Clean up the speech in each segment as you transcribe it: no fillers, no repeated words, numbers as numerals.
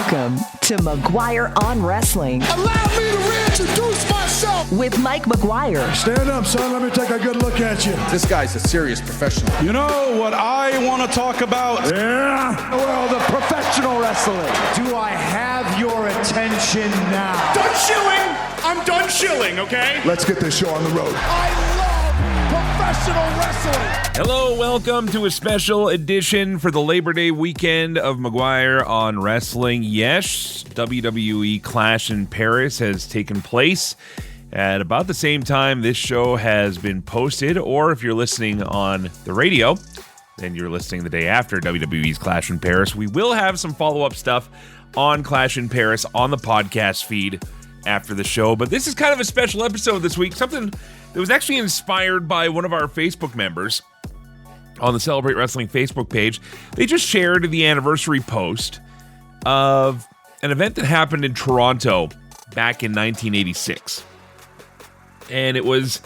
Welcome to McGuire on Wrestling. Allow me to reintroduce myself. With Mike McGuire. Stand up, son. Let me take a good look at you. This guy's a serious professional. You know what I want to talk about? Yeah. Well, the professional wrestling. Do I have your attention now? Done shilling. I'm done shilling, okay? Let's get this show on the road. I love professional wrestling. Hello, welcome to a special edition for the Labor Day weekend of McGuire on Wrestling. Yes, WWE Clash in Paris has taken place at about the same time this show has been posted, or if you're listening on the radio, then you're listening the day after WWE's Clash in Paris. We will have some follow-up stuff on Clash in Paris on the podcast feed after the show, but this is kind of a special episode this week, something that was actually inspired by one of our Facebook members on the Celebrate Wrestling Facebook page. They just shared the anniversary post of an event that happened in Toronto back in 1986. And it was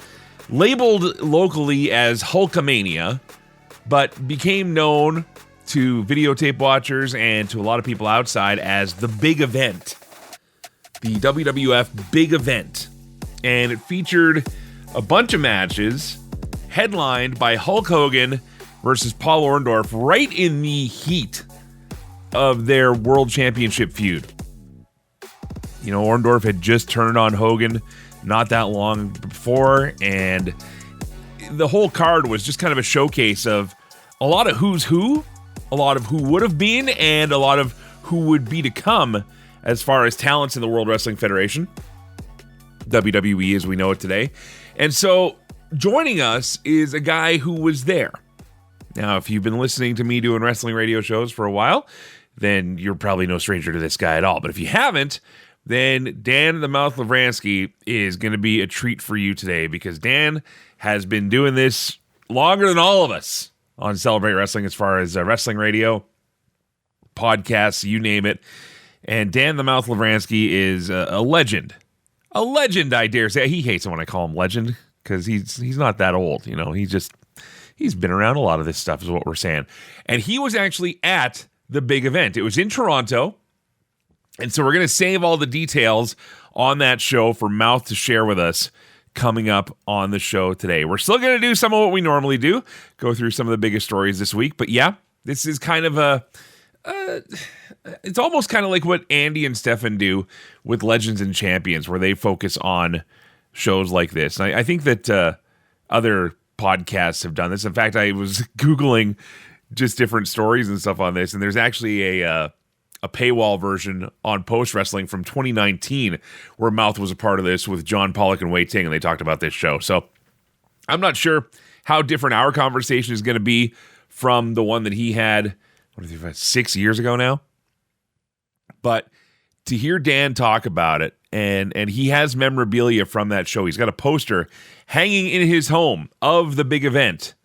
labeled locally as Hulkamania, but became known to videotape watchers and to a lot of people outside as the Big Event. The WWF Big Event. And it featured a bunch of matches headlined by Hulk Hogan versus Paul Orndorff right in the heat of their World Championship feud. You know, Orndorff had just turned on Hogan not that long before, and the whole card was just kind of a showcase of a lot of who's who, a lot of who would have been, and a lot of who would be to come as far as talents in the World Wrestling Federation, WWE as we know it today. And so joining us is a guy who was there. Now, if you've been listening to me doing wrestling radio shows for a while, then you're probably no stranger to this guy at all. But if you haven't, then Dan the Mouth Lovranski is going to be a treat for you today, because Dan has been doing this longer than all of us on Celebrate Wrestling as far as wrestling radio, podcasts, you name it. And Dan the Mouth Lovranski is a legend. A legend, I dare say. He hates it when I call him legend, because he's not that old. You know, he's been around a lot of this stuff is what we're saying. And he was actually at the Big Event. It was in Toronto. And so we're going to save all the details on that show for Mouth to share with us coming up on the show today. We're still going to do some of what we normally do, go through some of the biggest stories this week. But yeah, this is kind of it's almost kind of like what Andy and Stefan do with Legends and Champions, where they focus on shows like this. And I think that other podcasts have done this. In fact, I was Googling just different stories and stuff on this, and there's actually a paywall version on Post Wrestling from 2019 where Mouth was a part of this with John Pollock and Wei Ting, and they talked about this show. So I'm not sure how different our conversation is going to be from the one that he had, 6 years ago now. But to hear Dan talk about it, and he has memorabilia from that show. He's got a poster hanging in his home of the Big Event.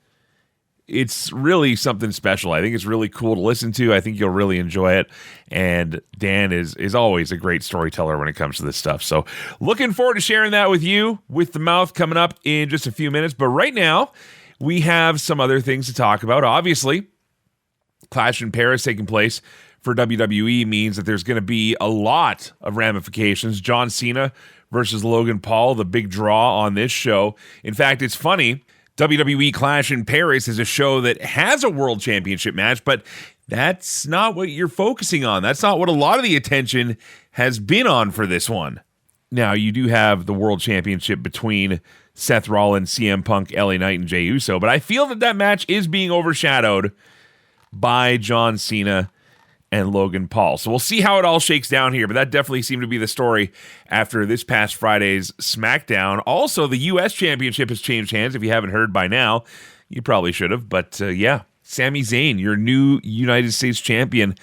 It's really something special. I think it's really cool to listen to. I think you'll really enjoy it. And Dan is always a great storyteller when it comes to this stuff. So looking forward to sharing that with you, with the Mouth coming up in just a few minutes. But right now, we have some other things to talk about. Obviously, Clash in Paris taking place for WWE means that there's going to be a lot of ramifications. John Cena versus Logan Paul, the big draw on this show. In fact, it's funny. WWE Clash in Paris is a show that has a world championship match, but that's not what you're focusing on. That's not what a lot of the attention has been on for this one. Now, you do have the world championship between Seth Rollins, CM Punk, LA Knight, and Jey Uso, but I feel that match is being overshadowed by John Cena and Logan Paul. So we'll see how it all shakes down here, but that definitely seemed to be the story after this past Friday's SmackDown. Also, the U.S. Championship has changed hands. If you haven't heard by now, you probably should have. But yeah, Sami Zayn, your new United States champion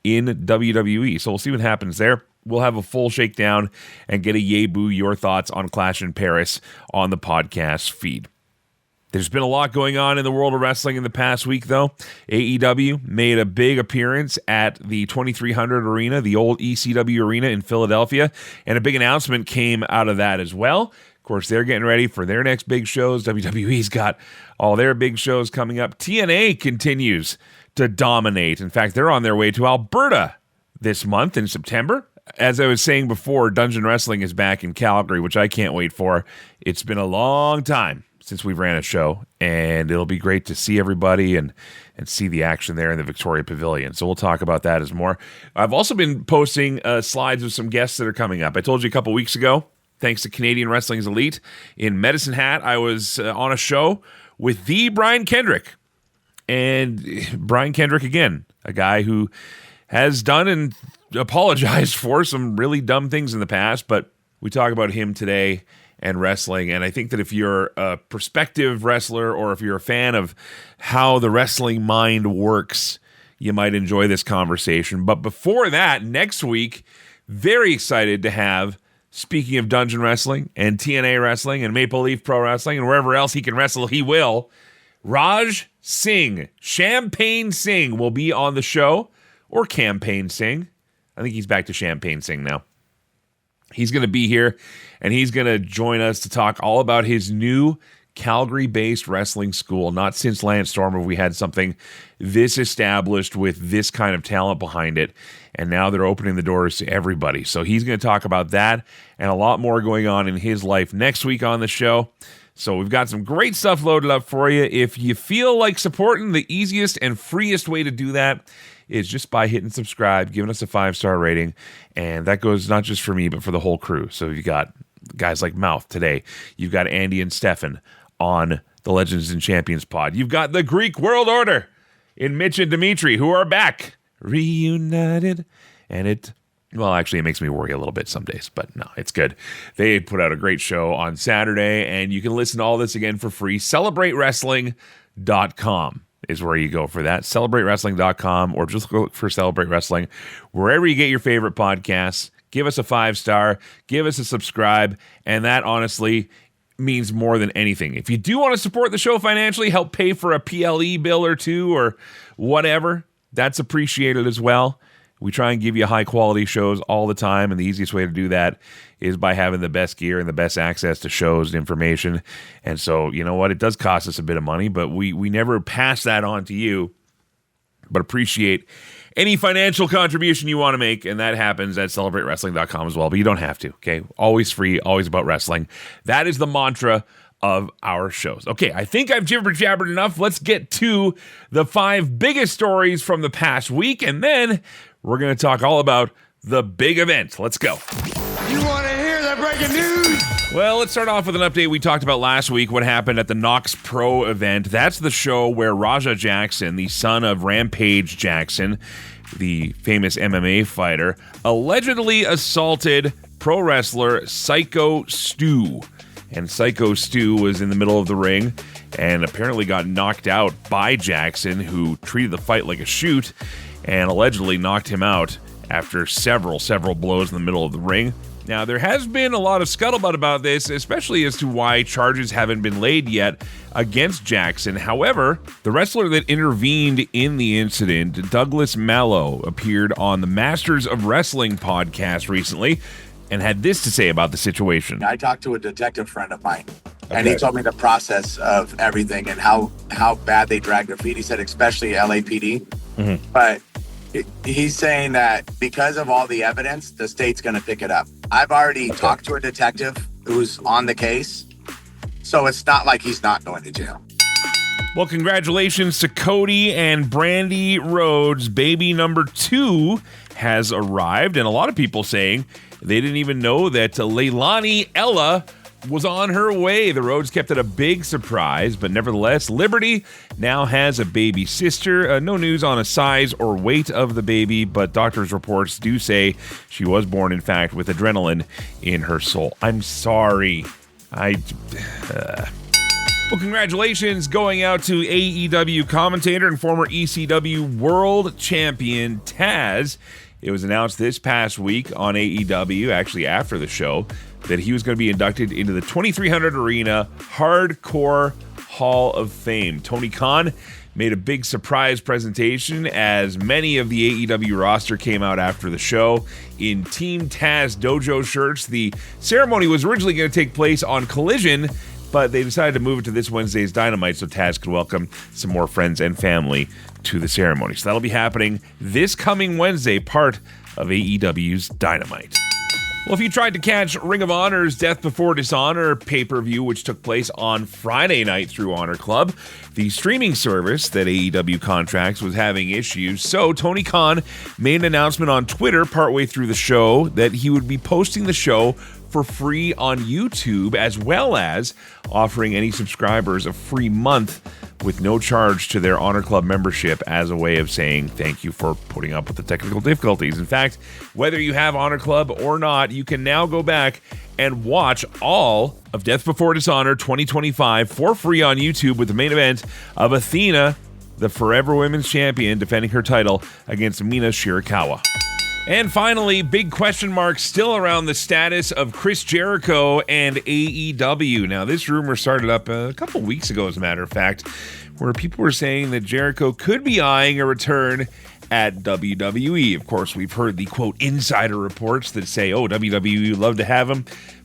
in WWE. So we'll see what happens there. We'll have a full shakedown and get a yay boo your thoughts on Clash in Paris on the podcast feed. There's been a lot going on in the world of wrestling in the past week, though. AEW made a big appearance at the 2300 Arena, the old ECW Arena in Philadelphia, and a big announcement came out of that as well. Of course, they're getting ready for their next big shows. WWE's got all their big shows coming up. TNA continues to dominate. In fact, they're on their way to Alberta this month in September. As I was saying before, Dungeon Wrestling is back in Calgary, which I can't wait for. It's been a long time since we've ran a show, and it'll be great to see everybody and see the action there in the Victoria Pavilion. So we'll talk about that as more. I've also been posting slides of some guests that are coming up. I told you a couple weeks ago, thanks to Canadian Wrestling's Elite, in Medicine Hat, I was on a show with the Brian Kendrick. And Brian Kendrick, again, a guy who has done and apologized for some really dumb things in the past, but we talk about him today and wrestling. And I think that if you're a prospective wrestler or if you're a fan of how the wrestling mind works, you might enjoy this conversation. But before that, next week, very excited to have, speaking of Dungeon Wrestling and TNA Wrestling and Maple Leaf Pro Wrestling and wherever else he can wrestle, he will. Raj Singh, Champagne Singh, will be on the show, or Campaign Singh. I think he's back to Champagne Singh now. He's going to be here, and he's going to join us to talk all about his new Calgary-based wrestling school. Not since Lance Storm have we had something this established with this kind of talent behind it, and now they're opening the doors to everybody. So he's going to talk about that and a lot more going on in his life next week on the show. So we've got some great stuff loaded up for you. If you feel like supporting, the easiest and freest way to do that is just by hitting subscribe, giving us a 5-star rating, and that goes not just for me, but for the whole crew. So you got guys like Mouth today. You've got Andy and Stefan on the Legends and Champions pod. You've got the Greek World Order in Mitch and Dimitri, who are back, reunited, and it makes me worry a little bit some days, but no, it's good. They put out a great show on Saturday, and you can listen to all this again for free. CelebrateWrestling.com is where you go for that. CelebrateWrestling.com, or just look for Celebrate Wrestling wherever you get your favorite podcasts. Give us a 5-star, give us a subscribe, and that honestly means more than anything. If you do want to support the show financially, help pay for a PLE bill or two or whatever, that's appreciated as well. We try and give you high-quality shows all the time, and the easiest way to do that is by having the best gear and the best access to shows and information. And so, you know what? It does cost us a bit of money, but we never pass that on to you, but appreciate any financial contribution you want to make, and that happens at CelebrateWrestling.com as well, but you don't have to, okay? Always free, always about wrestling. That is the mantra of our shows. Okay, I think I've jibber-jabbered enough. Let's get to the 5 biggest stories from the past week, and then we're going to talk all about the big event. Let's go. You want to hear the breaking news? Well, let's start off with an update we talked about last week, what happened at the Knox Pro event. That's the show where Raja Jackson, the son of Rampage Jackson, the famous MMA fighter, allegedly assaulted pro wrestler Psycho Stu. And Psycho Stu was in the middle of the ring and apparently got knocked out by Jackson, who treated the fight like a shoot and allegedly knocked him out after several blows in the middle of the ring. Now, there has been a lot of scuttlebutt about this, especially as to why charges haven't been laid yet against Jackson. However, the wrestler that intervened in the incident, Douglas Mallow, appeared on the Masters of Wrestling podcast recently and had this to say about the situation. I talked to a detective friend of mine, and he told me the process of everything and how bad they dragged their feet. He said especially LAPD. Mm-hmm. But he's saying that because of all the evidence, the state's going to pick it up. I've already talked to a detective who's on the case, so it's not like he's not going to jail. Well, congratulations to Cody and Brandy Rhodes. Baby number 2 has arrived, and a lot of people saying they didn't even know that Leilani Ella was on her way. The Rhodes kept it a big surprise, but nevertheless, Liberty now has a baby sister. No news on a size or weight of the baby, but doctors' reports do say she was born, in fact, with adrenaline in her soul. I'm sorry. Well, congratulations going out to AEW commentator and former ECW world champion Taz. It was announced this past week on AEW, actually after the show, that he was going to be inducted into the 2300 Arena Hardcore Hall of Fame. Tony Khan made a big surprise presentation as many of the AEW roster came out after the show in Team Taz Dojo shirts. The ceremony was originally going to take place on Collision but they decided to move it to this Wednesday's Dynamite so Taz could welcome some more friends and family to the ceremony. So that'll be happening this coming Wednesday, part of AEW's Dynamite. Well, if you tried to catch Ring of Honor's Death Before Dishonor pay-per-view, which took place on Friday night through Honor Club, the streaming service that AEW contracts was having issues. So Tony Khan made an announcement on Twitter partway through the show that he would be posting the show for free on YouTube, as well as offering any subscribers a free month with no charge to their Honor Club membership as a way of saying thank you for putting up with the technical difficulties. In fact, whether you have Honor Club or not, you can now go back and watch all of Death Before Dishonor 2025 for free on YouTube with the main event of Athena, the Forever Women's Champion, defending her title against Mina Shirakawa. And finally, big question mark still around the status of Chris Jericho and AEW. Now, this rumor started up a couple weeks ago, as a matter of fact, where people were saying that Jericho could be eyeing a return at WWE. Of course, we've heard the, quote, insider reports that say, oh, WWE would love to have him.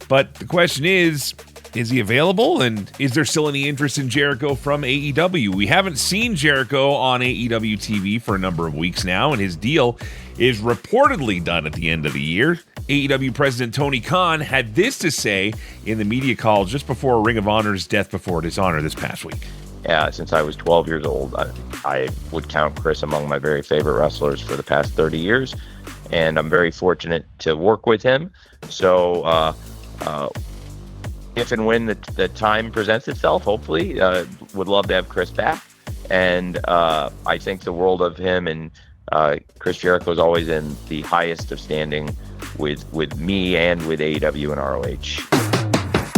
But the question is he available? And is there still any interest in Jericho from AEW? We haven't seen Jericho on AEW TV for a number of weeks now, and his deal is reportedly done at the end of the year. AEW President Tony Khan had this to say in the media call just before Ring of Honor's Death Before Dishonor this past week. Yeah, since I was 12 years old, I would count Chris among my very favorite wrestlers for the past 30 years, and I'm very fortunate to work with him. So if and when the time presents itself, hopefully, would love to have Chris back. And I think the world of him, and Chris Jericho is always in the highest of standing with me and with AEW and ROH.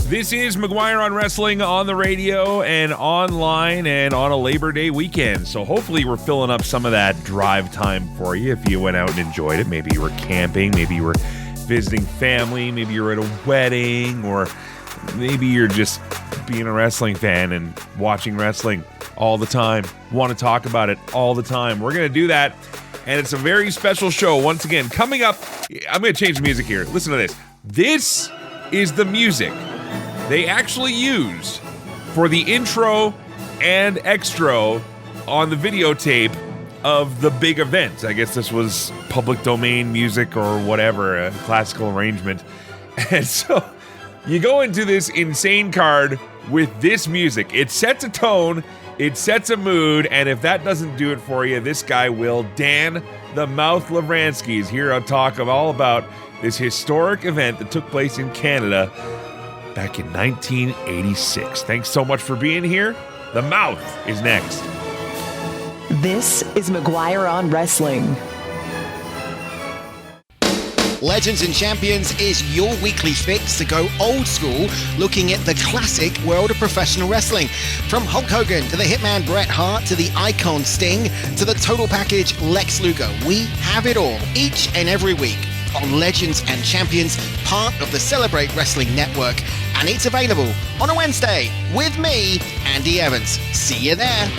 This is McGuire on Wrestling on the radio and online and on a Labor Day weekend. So hopefully we're filling up some of that drive time for you if you went out and enjoyed it. Maybe you were camping, maybe you were visiting family, maybe you were at a wedding, or maybe you're just being a wrestling fan and watching wrestling all the time, want to talk about it all the time. We're going to do that, and it's a very special show. Once again, coming up, I'm going to change the music here. Listen to this. This is the music they actually used for the intro and extra on the videotape of the big event. I guess this was public domain music or whatever, a classical arrangement. And so you go into this insane card with this music. It sets a tone, it sets a mood, and if that doesn't do it for you, this guy will. Dan the Mouth Lovranski is here to talk all about this historic event that took place in Canada back in 1986. Thanks so much for being here. The Mouth is next. This is McGuire on Wrestling. Legends and Champions is your weekly fix to go old school, looking at the classic world of professional wrestling. From Hulk Hogan to the Hitman Bret Hart to the Icon Sting to the total package Lex Luger. We have it all each and every week on Legends and Champions, part of the Celebrate Wrestling Network. And it's available on a Wednesday with me, Andy Evans. See you there.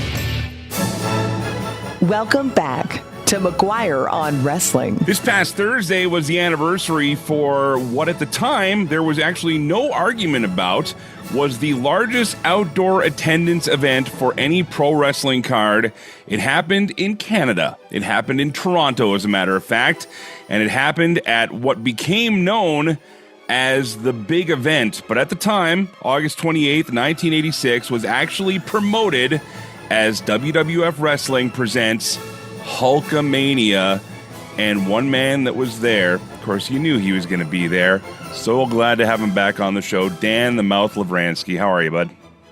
Welcome back to McGuire on Wrestling. This past Thursday was the anniversary for what at the time there was actually no argument about was the largest outdoor attendance event for any pro wrestling card. It happened in Canada. It happened in Toronto, as a matter of fact, and it happened at what became known as the big event. But at the time, August 28th, 1986, was actually promoted as WWF Wrestling presents Hulkamania, and one man that was there, of course, you knew he was going to be there. So glad to have him back on the show. Dan the Mouth Lovranski. How are you, bud?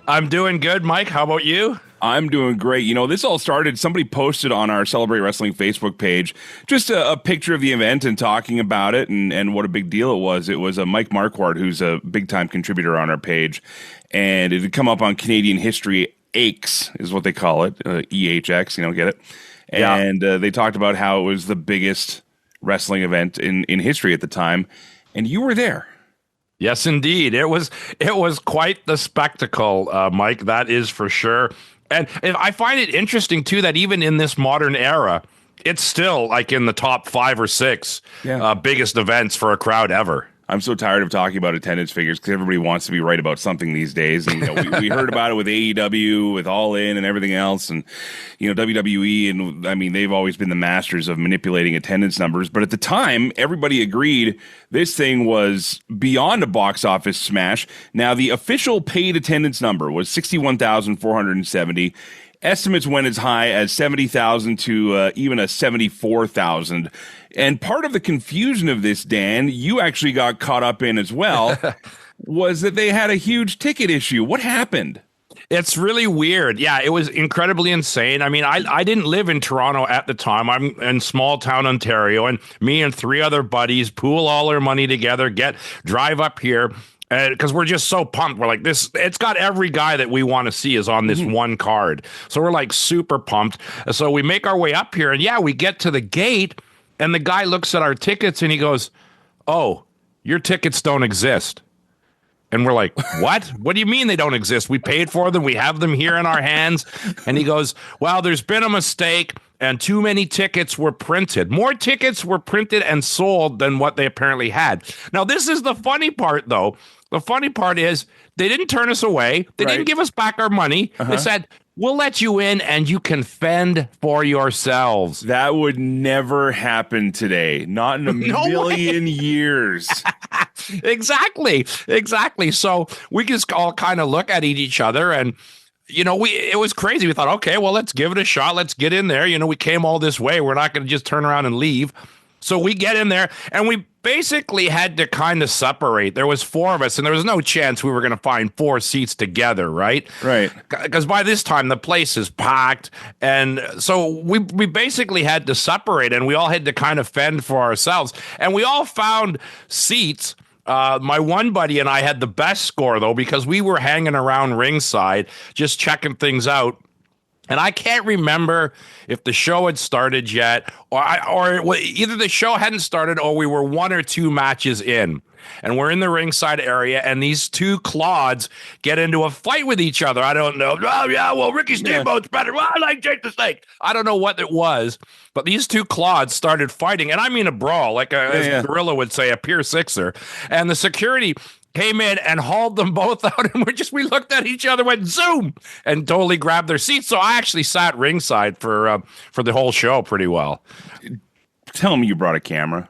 I'm doing good, Mike. How about you? I'm doing great. You know, this all started, somebody posted on our Celebrate Wrestling Facebook page just a picture of the event and talking about it and what a big deal it was. It was a Mike Marquardt, who's a big-time contributor on our page, and it had come up on Canadian History Aches, is what they call it, EHX, get it? And they talked about how it was the biggest wrestling event in history at the time, and you were there. Yes, indeed. It was quite the spectacle, Mike, that is for sure. And I find it interesting, too, that even in this modern era, it's still like in the top 5 or 6 biggest events for a crowd ever. I'm so tired of talking about attendance figures because everybody wants to be right about something these days. And, we heard about it with AEW, with All In and everything else. And, WWE, and I mean, they've always been the masters of manipulating attendance numbers. But at the time, everybody agreed this thing was beyond a box office smash. Now, the official paid attendance number was 61,470. Estimates went as high as 70,000 to even a 74,000. And part of the confusion of this, Dan, you actually got caught up in as well, was that they had a huge ticket issue. What happened? It's really weird. Yeah, it was incredibly insane. I mean, I didn't live in Toronto at the time. I'm in small town Ontario, and me and 3 other buddies pool all our money together, drive up here. Because we're just so pumped. We're like, it's got every guy that we want to see is on this one card. So we're like super pumped. So we make our way up here, and we get to the gate, and the guy looks at our tickets and he goes, "Oh, your tickets don't exist." And we're like, "What? What do you mean they don't exist? We paid for them. We have them here in our hands." And he goes, "Well, there's been a mistake, and too many tickets were printed. More tickets were printed and sold than what they apparently had." Now, this is the funny part, though. The funny part is they didn't turn us away. They didn't give us back our money. They said, "We'll let you in and you can fend for yourselves." That would never happen today. Not in a million years. Exactly. So we just all kind of look at each other, and it was crazy. We thought, okay, well, let's give it a shot. Let's get in there. We came all this way. We're not going to just turn around and leave. So we get in there, and we basically had to kind of separate. There was 4 of us, and there was no chance we were going to find 4 seats together, right? Right. Because by this time, the place is packed, and so we basically had to separate, and we all had to kind of fend for ourselves. And we all found seats. My one buddy and I had the best score, though, because we were hanging around ringside, just checking things out. And I can't remember if the show had started yet, or either the show hadn't started or we were 1 or 2 matches in. And we're in the ringside area, and these 2 clods get into a fight with each other. I don't know. "Oh, yeah, well, Ricky Steamboat's better. Well, I like Jake the Snake." I don't know what it was, but these 2 clods started fighting. And I mean a brawl, like as Gorilla would say, a Pier Sixer. And the security came in and hauled them both out, and we looked at each other, went zoom, and totally grabbed their seats. So I actually sat ringside for the whole show pretty well. Tell me you brought a camera.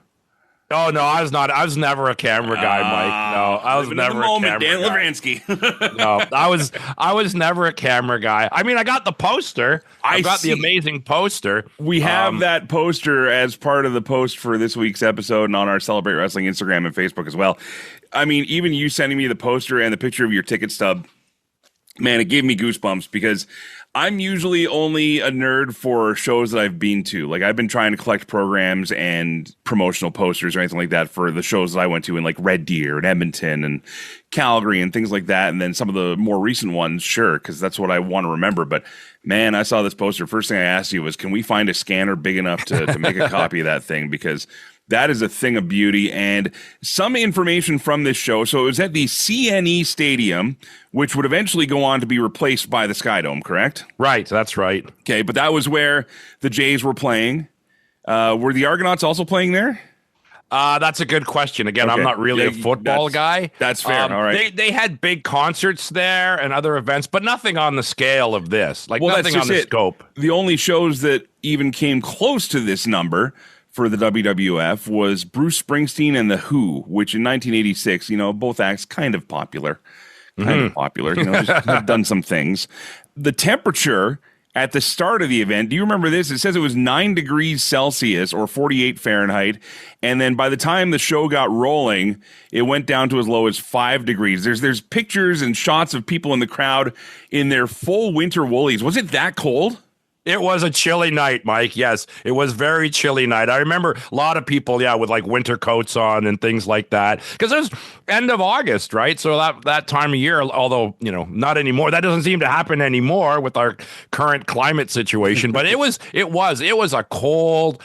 Oh no, I was not. I was never a camera guy, Mike. No, I was never a camera Dan guy. Lovranski. No, I was never a camera guy. I mean, I got the poster. I got the amazing poster. We have that poster as part of the post for this week's episode and on our Celebrate Wrestling Instagram and Facebook as well. I mean, even you sending me the poster and the picture of your ticket stub, man, it gave me goosebumps because I'm usually only a nerd for shows that I've been to. Like, I've been trying to collect programs and promotional posters or anything like that for the shows that I went to in like Red Deer and Edmonton and Calgary and things like that. And then some of the more recent ones, sure, because that's what I want to remember. But man, I saw this poster. First thing I asked you was, can we find a scanner big enough to make a copy of that thing? Because that is a thing of beauty. And some information from this show. So it was at the CNE Stadium, which would eventually go on to be replaced by the Skydome, correct? Right, that's right. Okay, but that was where the Jays were playing. Were the Argonauts also playing there? That's a good question. Again, I'm not really a football guy. That's fair. All right. They had big concerts there and other events, but nothing on the scale of this. Like, nothing on the scope. The only shows that even came close to this number for the WWF was Bruce Springsteen and The Who, which in 1986, both acts kind of popular. Just have done some things. The temperature at the start of the event, do you remember this? It says it was 9 degrees Celsius or 48 Fahrenheit. And then by the time the show got rolling, it went down to as low as 5 degrees. There's pictures and shots of people in the crowd in their full winter woolies. Was it that cold? It was a chilly night, Mike. Yes, it was very chilly night. I remember a lot of people, with like winter coats on and things like that. Because it was end of August, right? So that time of year, although, not anymore. That doesn't seem to happen anymore with our current climate situation. But it was a cold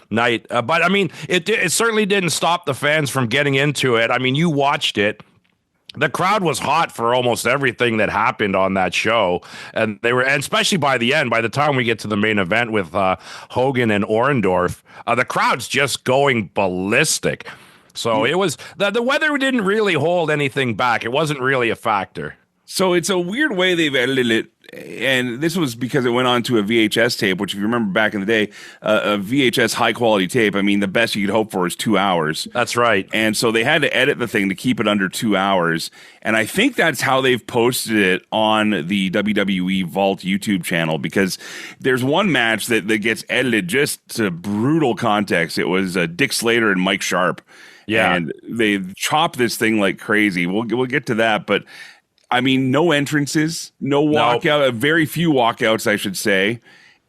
night. But I mean, it certainly didn't stop the fans from getting into it. I mean, you watched it. The crowd was hot for almost everything that happened on that show. And especially by the end, by the time we get to the main event with Hogan and Orndorff, the crowd's just going ballistic. So it was the weather didn't really hold anything back. It wasn't really a factor. So it's a weird way they've edited it. And this was because it went on to a VHS tape, which if you remember back in the day, a VHS high quality tape, I mean, the best you could hope for is 2 hours. That's right. And so they had to edit the thing to keep it under 2 hours. And I think that's how they've posted it on the WWE Vault YouTube channel, because there's one match that gets edited just to brutal context. It was Dick Slater and Mike Sharp. Yeah. And they chop this thing like crazy. We'll get to that, but I mean, no entrances, no walkout, very few walkouts, I should say.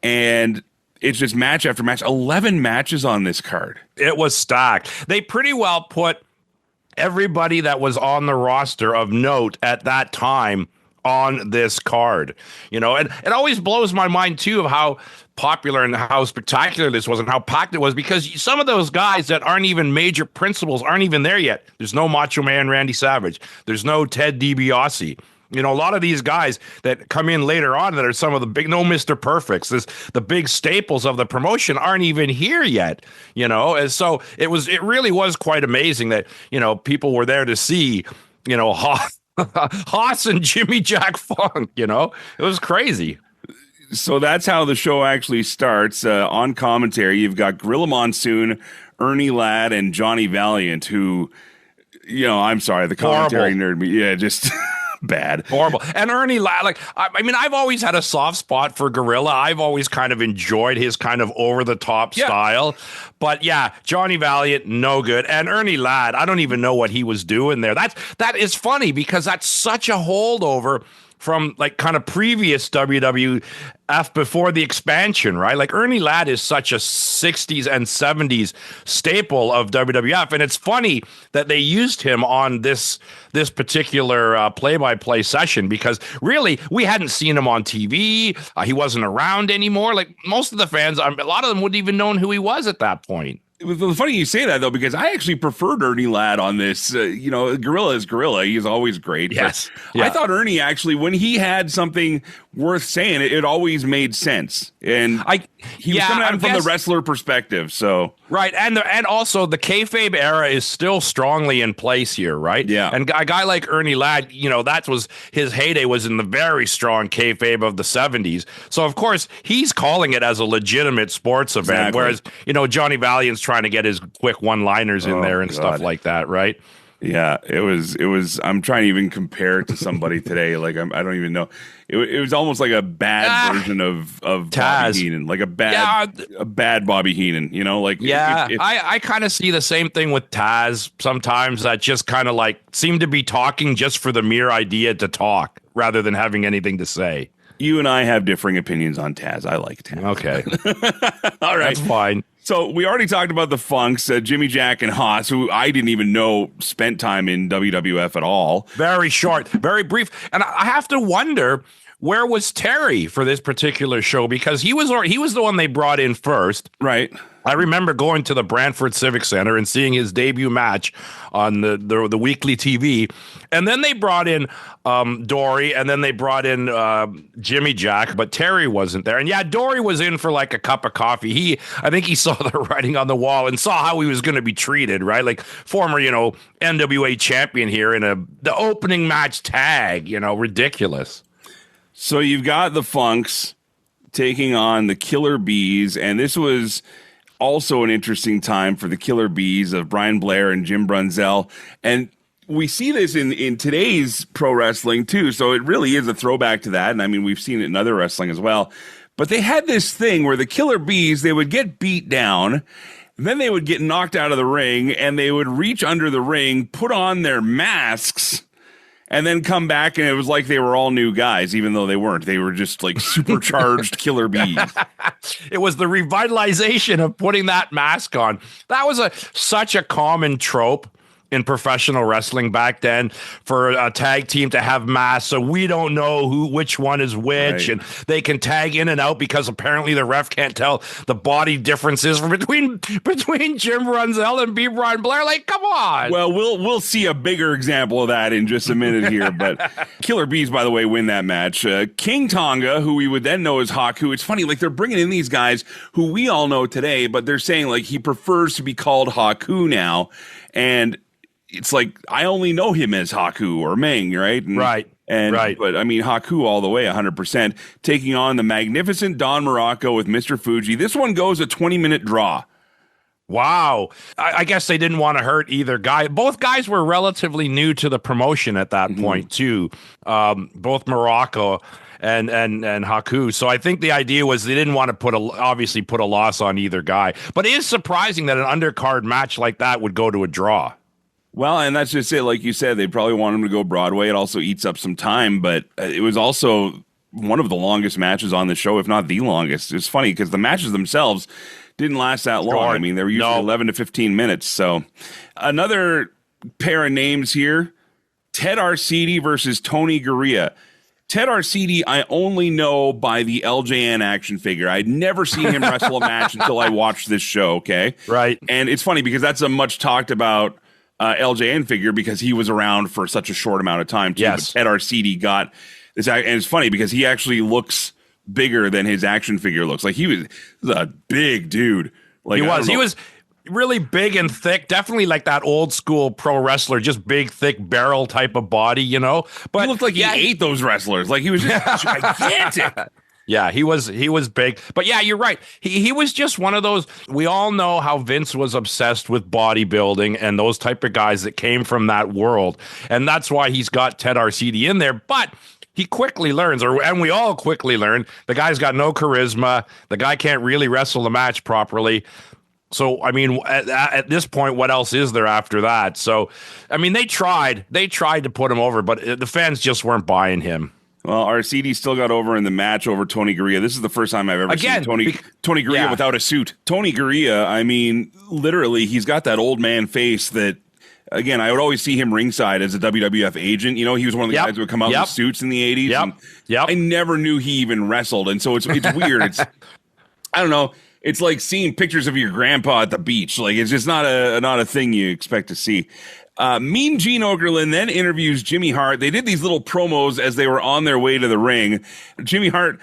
And it's just match after match, 11 matches on this card. It was stacked. They pretty well put everybody that was on the roster of note at that time on this card, and it always blows my mind too of how popular and how spectacular this was and how packed it was, because some of those guys that aren't even major principals aren't even there yet. There's no Macho Man Randy Savage. There's no Ted DiBiase. A lot of these guys that come in later on that are some of the big, no Mr. Perfects, the big staples of the promotion aren't even here yet, and so it really was quite amazing that, people were there to see, Haas and Jimmy Jack Funk, it was crazy. So that's how the show actually starts. On commentary, you've got Gorilla Monsoon, Ernie Ladd, and Johnny Valiant, who, I'm sorry, the commentary nerd me. Yeah, just bad. Horrible. And Ernie Ladd, I've always had a soft spot for Gorilla. I've always kind of enjoyed his kind of over-the-top style. But yeah, Johnny Valiant, no good. And Ernie Ladd, I don't even know what he was doing there. That is funny, because that's such a holdover from kind of previous WWF before the expansion, right? Ernie Ladd is such a 60s and 70s staple of WWF. And it's funny that they used him on this particular play-by-play session, because really we hadn't seen him on TV. He wasn't around anymore. Most of the fans, a lot of them wouldn't even known who he was at that point. It was funny you say that, though, because I actually preferred Ernie Ladd on this. Gorilla is Gorilla. He's always great. Yes. I thought Ernie, actually, when he had something worth saying, it always made sense. And he was coming at it from the wrestler perspective. So right. And also the kayfabe era is still strongly in place here, right? Yeah. And a guy like Ernie Ladd, that was his heyday, was in the very strong kayfabe of the 70s. So, of course, he's calling it as a legitimate sports event, whereas, Johnny Valiant's trying to get his quick one-liners in there and stuff like that, right? Yeah, it was. I'm trying to even compare it to somebody today. I don't even know. It was almost like a bad version of Bobby Heenan, like a bad Bobby Heenan. I kind of see the same thing with Taz sometimes. That just kind of seem to be talking just for the mere idea to talk rather than having anything to say. You and I have differing opinions on Taz. I like Taz. Okay, all right, that's fine. So we already talked about the Funks, Jimmy Jack and Haas, who I didn't even know spent time in WWF at all. Very short, very brief. And I have to wonder, where was Terry for this particular show? Because he was the one they brought in first. Right. I remember going to the Brantford Civic Center and seeing his debut match on the weekly TV. And then they brought in Dory, and then they brought in Jimmy Jack, but Terry wasn't there. And yeah, Dory was in for a cup of coffee. I think he saw the writing on the wall and saw how he was going to be treated, right? Former, NWA champion here in the opening match tag, ridiculous. So you've got the Funks taking on the Killer Bees, and this was also an interesting time for the Killer Bees of Brian Blair and Jim Brunzell. And we see this in today's pro wrestling too. So it really is a throwback to that. And I mean, we've seen it in other wrestling as well. But they had this thing where the Killer Bees, they would get beat down, then they would get knocked out of the ring, and they would reach under the ring, put on their masks, and then come back, and it was like they were all new guys, even though they weren't. They were just supercharged Killer Bees. It was the revitalization of putting that mask on. That was such a common trope in professional wrestling back then, for a tag team to have masks, so we don't know which one is which, right. And they can tag in and out because apparently the ref can't tell the body differences between Jim Brunzell and B. Brian Blair. Come on. Well, we'll see a bigger example of that in just a minute here. But Killer Bees, by the way, win that match. King Tonga, who we would then know as Haku. It's funny, they're bringing in these guys who we all know today, but they're saying he prefers to be called Haku now. And it's like, I only know him as Haku or Meng, right? Right. But I mean, Haku all the way, 100%, taking on the magnificent Don Morocco with Mr. Fuji. This one goes a 20-minute draw. Wow. I guess they didn't want to hurt either guy. Both guys were relatively new to the promotion at that point, too. Both Morocco and Haku. So I think the idea was they didn't want to obviously put a loss on either guy. But it is surprising that an undercard match like that would go to a draw. Well, and that's just it. Like you said, they probably want him to go Broadway. It also eats up some time, but it was also one of the longest matches on the show, if not the longest. It's funny because the matches themselves didn't last that long. I mean, they were usually 11 to 15 minutes. So another pair of names here, Ted Arcidi versus Tony Gurria. Ted Arcidi, I only know by the LJN action figure. I'd never seen him wrestle a match until I watched this show, okay? Right. And it's funny because that's a much talked about LJN figure because he was around for such a short amount of time, too. Yes. But Ted Arcidi got this, and it's funny because he actually looks bigger than his action figure looks. Like he was a big dude. Like he was really big and thick, definitely like that old school pro wrestler, just big, thick barrel type of body, you know. But he looked like he ate those wrestlers. Like he was just gigantic. Yeah, he was big. But yeah, you're right. He was just one of those. We all know how Vince was obsessed with bodybuilding and those type of guys that came from that world. And that's why he's got Ted Arcidi in there. But he quickly learns, and we all quickly learn, the guy's got no charisma. The guy can't really wrestle a match properly. So, I mean, at this point, what else is there after that? So, I mean, they tried to put him over, but the fans just weren't buying him. Well, Arcidi still got over in the match over Tony Gurria. This is the first time I've ever seen Tony Gurria without a suit. Tony Gurria, I mean, literally, he's got that old man face that, again, I would always see him ringside as a WWF agent. You know, he was one of the guys who would come out in suits in the 80s. I never knew he even wrestled. And so it's weird. It's, I don't know. It's like seeing pictures of your grandpa at the beach. Like, it's just not a thing you expect to see. Mean Gene Okerlund then interviews Jimmy Hart. They did these little promos as they were on their way to the ring. Jimmy Hart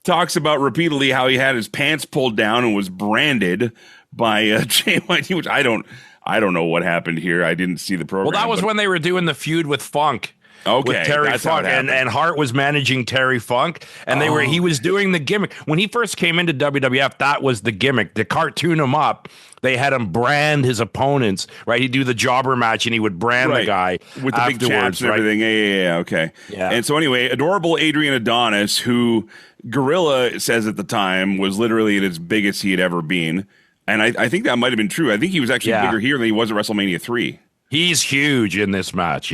talks about repeatedly how he had his pants pulled down and was branded by JYD, which I don't know what happened here. I didn't see the program. Well, that was when they were doing the feud with Funk. Okay, with Terry Funk, and Hart was managing Terry Funk, and he was doing the gimmick. When he first came into WWF, that was the gimmick. To cartoon him up, they had him brand his opponents, right? He'd do the jobber match, and he would brand the guy with the big chaps and everything. Yeah, okay. Yeah. And so anyway, adorable Adrian Adonis, who Gorilla says at the time was literally at his biggest he had ever been, and I think that might have been true. I think he was actually bigger here than he was at WrestleMania 3. He's huge in this match,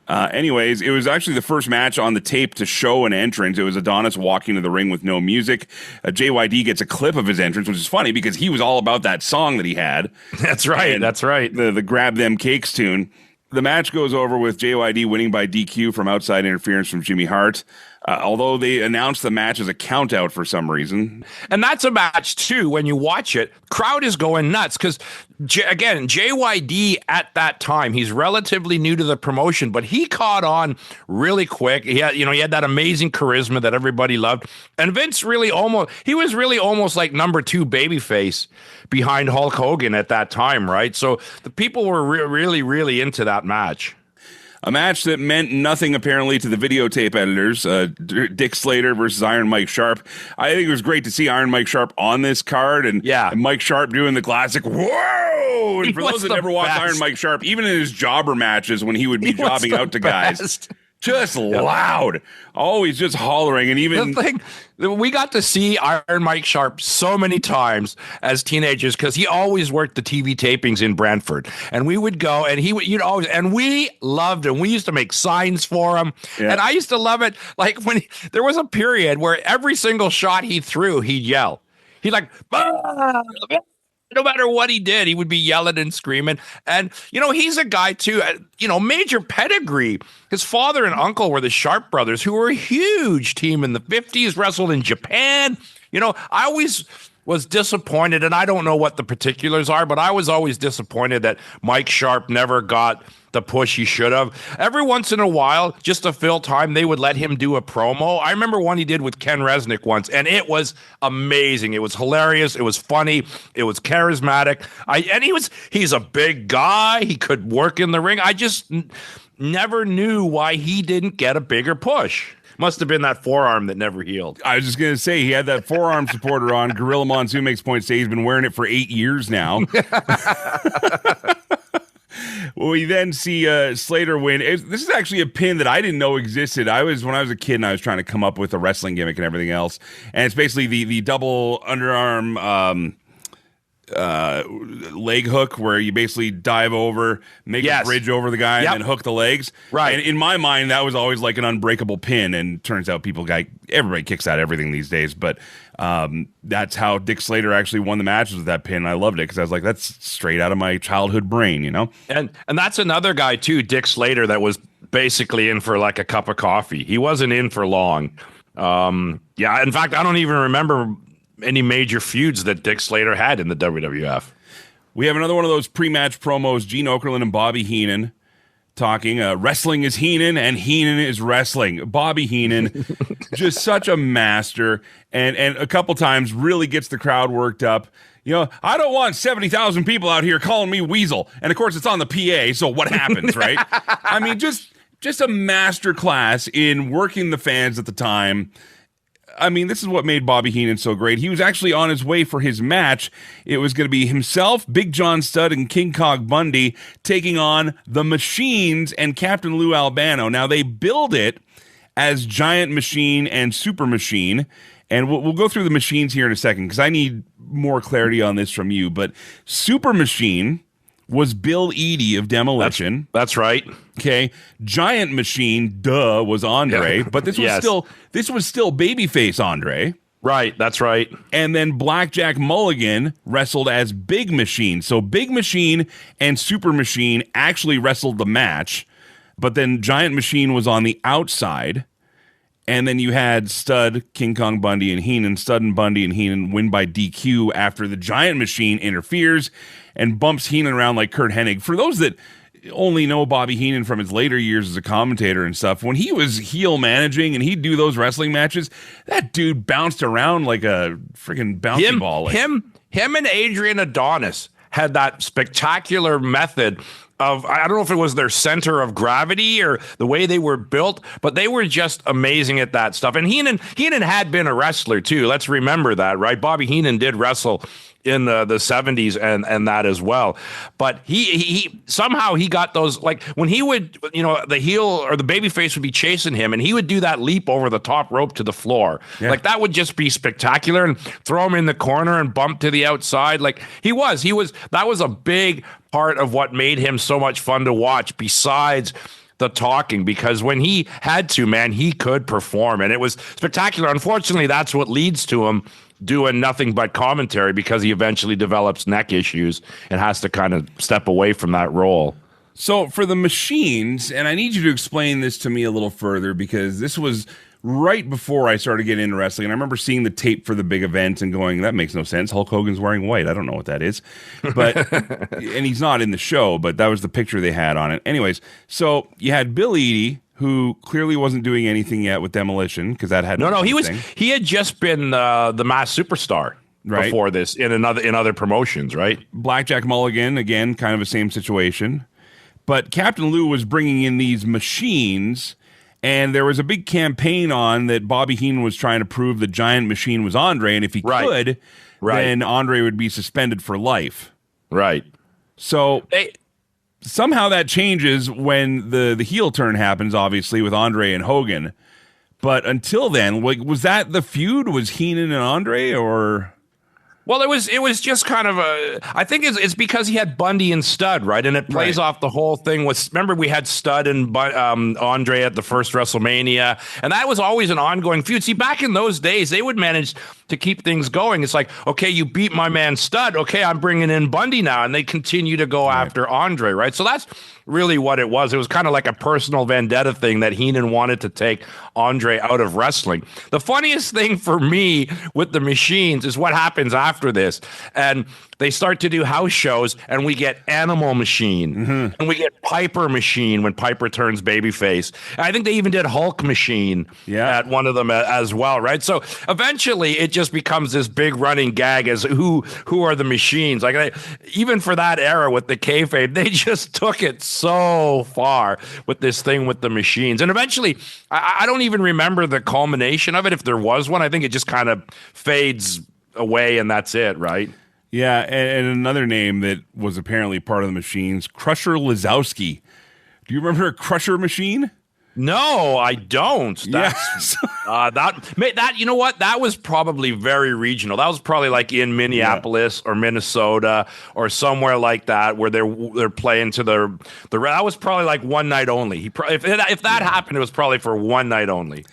anyways, it was actually the first match on the tape to show an entrance. It was Adonis walking to the ring with no music. JYD gets a clip of his entrance, which is funny because he was all about that song that he had. That's right. That's right. The Grab Them Cakes tune. The match goes over with JYD winning by DQ from outside interference from Jimmy Hart. Although they announced the match as a count out for some reason. And that's a match, too, when you watch it. Crowd is going nuts because, again, JYD at that time, he's relatively new to the promotion, but he caught on really quick. He had that amazing charisma that everybody loved. And Vince was really almost like number 2 babyface behind Hulk Hogan at that time, right? So the people were really, really into that match. A match that meant nothing, apparently, to the videotape editors. Dick Slater versus Iron Mike Sharp. I think it was great to see Iron Mike Sharp on this card, and Mike Sharp doing the classic, whoa! And for those that never watched Iron Mike Sharp, even in his jobber matches when he would be jobbing out to guys, just loud, always just hollering, and even... The thing, we got to see Iron Mike Sharp so many times as teenagers because he always worked the TV tapings in Brantford, and we would go, and you'd always, and we loved him. We used to make signs for him, and I used to love it. Like when there was a period where every single shot he threw, he'd yell. He'd like, "Ah!" No matter what he did, he would be yelling and screaming. And, he's a guy, too, major pedigree. His father and uncle were the Sharp brothers, who were a huge team in the 50s, wrestled in Japan. I always was disappointed, and I don't know what the particulars are, but I was always disappointed that Mike Sharp never got the push he should have. Every once in a while, just to fill time, they would let him do a promo. I remember one he did with Ken Resnick once, and it was amazing. It was hilarious. It was funny. It was charismatic. He's a big guy. He could work in the ring. I just never knew why he didn't get a bigger push. Must have been that forearm that never healed. I was just going to say, he had that forearm supporter on. Gorilla Monsoon makes point say he's been wearing it for 8 years now. We then see Slater win. This is actually a pin that I didn't know existed. When I was a kid and I was trying to come up with a wrestling gimmick and everything else. And it's basically the double underarm leg hook where you basically dive over, make a bridge over the guy, and then hook the legs. Right. And in my mind, that was always like an unbreakable pin. And turns out everybody kicks out everything these days. But that's how Dick Slater actually won the matches with that pin. And I loved it because I was like, that's straight out of my childhood brain, you know? And that's another guy too, Dick Slater, that was basically in for like a cup of coffee. He wasn't in for long. In fact, I don't even remember any major feuds that Dick Slater had in the WWF. We have another one of those pre-match promos, Gene Okerlund and Bobby Heenan talking. Wrestling is Heenan and Heenan is wrestling. Bobby Heenan, just such a master, and a couple times really gets the crowd worked up. You know, I don't want 70,000 people out here calling me Weasel. And of course, it's on the PA, so what happens, right? I mean, just a master class in working the fans at the time. I mean, this is what made Bobby Heenan so great. He was actually on his way for his match. It was going to be himself, Big John Studd, and King Kong Bundy taking on the Machines and Captain Lou Albano. Now, they billed it as Giant Machine and Super Machine, and we'll go through the Machines here in a second because I need more clarity on this from you. But Super Machine was Bill Eadie of Demolition. That's right. Okay. Giant Machine, was Andre, Yeah. but this was still babyface Andre. Right, that's right. And then Blackjack Mulligan wrestled as Big Machine. So Big Machine and Super Machine actually wrestled the match, but then Giant Machine was on the outside. And then you had Studd, King Kong Bundy, and Heenan. Studd and Bundy and Heenan win by DQ after the Giant Machine interferes and bumps Heenan around like Kurt Hennig. For those that only know Bobby Heenan from his later years as a commentator and stuff, when he was heel managing and he'd do those wrestling matches, that dude bounced around like a freaking bouncy ball. Him and Adrian Adonis had that spectacular method of, I don't know if it was their center of gravity or the way they were built, but they were just amazing at that stuff. And Heenan had been a wrestler too. Let's remember that, right? Bobby Heenan did wrestle in the 70s and that as well. But he somehow he got those, like when he would, the heel or the babyface would be chasing him and he would do that leap over the top rope to the floor. Yeah. Like that would just be spectacular, and throw him in the corner and bump to the outside. Like that was a big part of what made him so much fun to watch, besides the talking, because when he had to, man, he could perform and it was spectacular. Unfortunately, that's what leads to him doing nothing but commentary, because he eventually develops neck issues and has to kind of step away from that role. So for the Machines, and I need you to explain this to me a little further, because this was right before I started getting into wrestling, and I remember seeing the tape for the big event and going, that makes no sense. Hulk Hogan's wearing white. I don't know what that is. But and he's not in the show, but that was the picture they had on it. Anyways, so you had Bill Eadie, who clearly wasn't doing anything yet with Demolition, because that had he had just been the Masked Superstar before this in other promotions, right? Blackjack Mulligan, again, kind of the same situation. But Captain Lou was bringing in these Machines, and there was a big campaign on that Bobby Heenan was trying to prove the Giant Machine was Andre, and if he could, then Andre would be suspended for life. Right. So somehow that changes when the heel turn happens, obviously, with Andre and Hogan. But until then, was that the feud? Was Heenan and Andre, or? Well, it was just kind of I think it's because he had Bundy and Studd, right? And it plays off the whole thing with, remember we had Studd and Andre at the first WrestleMania, and that was always an ongoing feud. See, back in those days, they would manage to keep things going. It's like, okay, you beat my man Studd. Okay, I'm bringing in Bundy now, and they continue to go after Andre, right? So that's really what it was. It was kind of like a personal vendetta thing that Heenan wanted to take Andre out of wrestling. The funniest thing for me with the Machines is what happens after this, and they start to do house shows, and we get Animal Machine, and we get Piper Machine when Piper turns babyface. And I think they even did Hulk Machine at one of them as well, right? So eventually, it just becomes this big running gag as who are the machines. Like even for that era with the kayfabe, they just took it so far with this thing with the machines. And eventually, I don't even remember the culmination of it. If there was one, I think it just kind of fades away, and that's it, right? Yeah, and another name that was apparently part of the machines, Crusher Lazowski. Do you remember a Crusher machine? No, I don't. That's that you know what? That was probably very regional. That was probably like in Minneapolis or Minnesota or somewhere like that where they're playing to the that was probably like one night only. If that happened, it was probably for one night only.